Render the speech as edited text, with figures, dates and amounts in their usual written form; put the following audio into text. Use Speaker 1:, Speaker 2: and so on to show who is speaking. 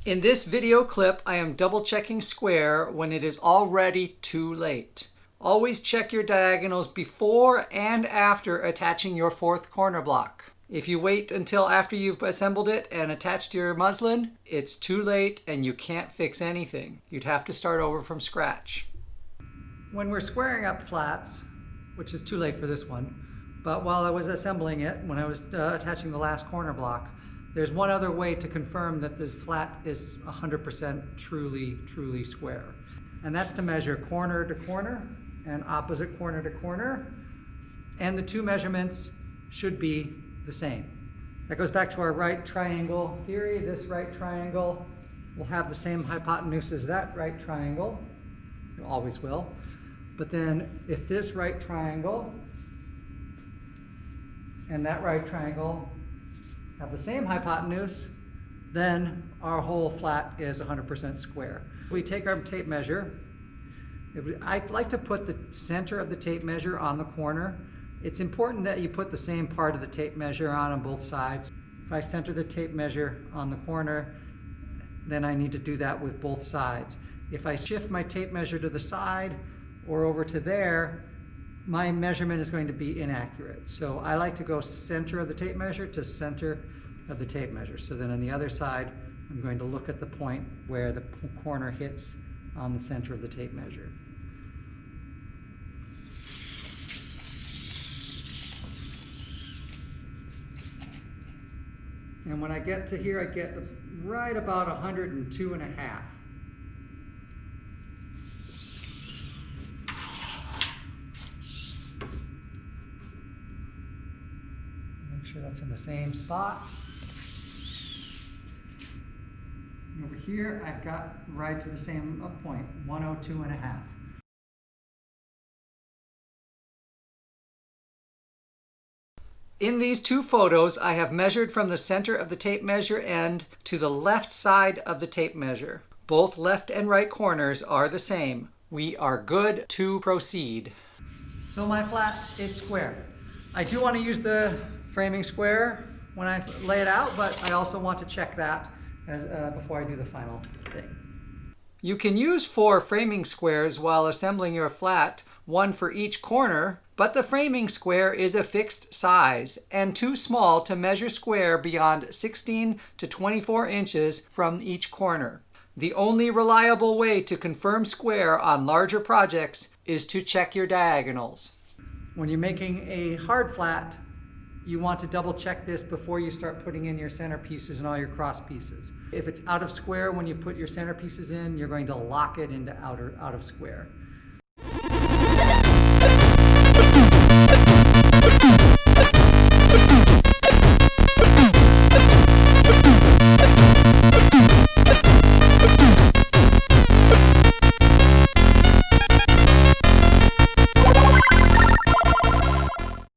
Speaker 1: In this video clip, I am double checking square when it is already too late. Always check your diagonals before and after attaching your fourth corner block. If you wait until after you've assembled it and attached your muslin, it's too late and you can't fix anything. You'd have to start over from scratch. When we're squaring up flats, which is too late for this one, but while I was assembling it, when I was attaching the last corner block, there's one other way to confirm that the flat is 100% truly square. And that's to measure corner to corner and opposite corner to corner. And the two measurements should be the same. That goes back to our right triangle theory. This right triangle will have the same hypotenuse as that right triangle. It always will. But then if this right triangle and that right triangle have the same hypotenuse, then our whole flat is 100% square. We take our tape measure. I like to put the center of the tape measure on the corner. It's important that you put the same part of the tape measure on both sides. If I center the tape measure on the corner, then I need to do that with both sides. If I shift my tape measure to the side or over to there, my measurement is going to be inaccurate. So I like to go center of the tape measure to center of the tape measure. So then on the other side, I'm going to look at the point where the corner hits on the center of the tape measure. And when I get to here, I get right about 102.5. Make sure that's in the same spot. And over here, I've got right to the same point, 102.5. In these two photos, I have measured from the center of the tape measure end to the left side of the tape measure. Both left and right corners are the same. We are good to proceed. So my flat is square. I do want to use the framing square when I lay it out, but I also want to check that before I do the final thing. You can use 4 framing squares while assembling your flat, one for each corner, but the framing square is a fixed size and too small to measure square beyond 16 to 24 inches from each corner. The only reliable way to confirm square on larger projects is to check your diagonals. When you're making a hard flat, you want to double check this before you start putting in your center pieces and all your cross pieces. If it's out of square when you put your center pieces in, you're going to lock it into out of square.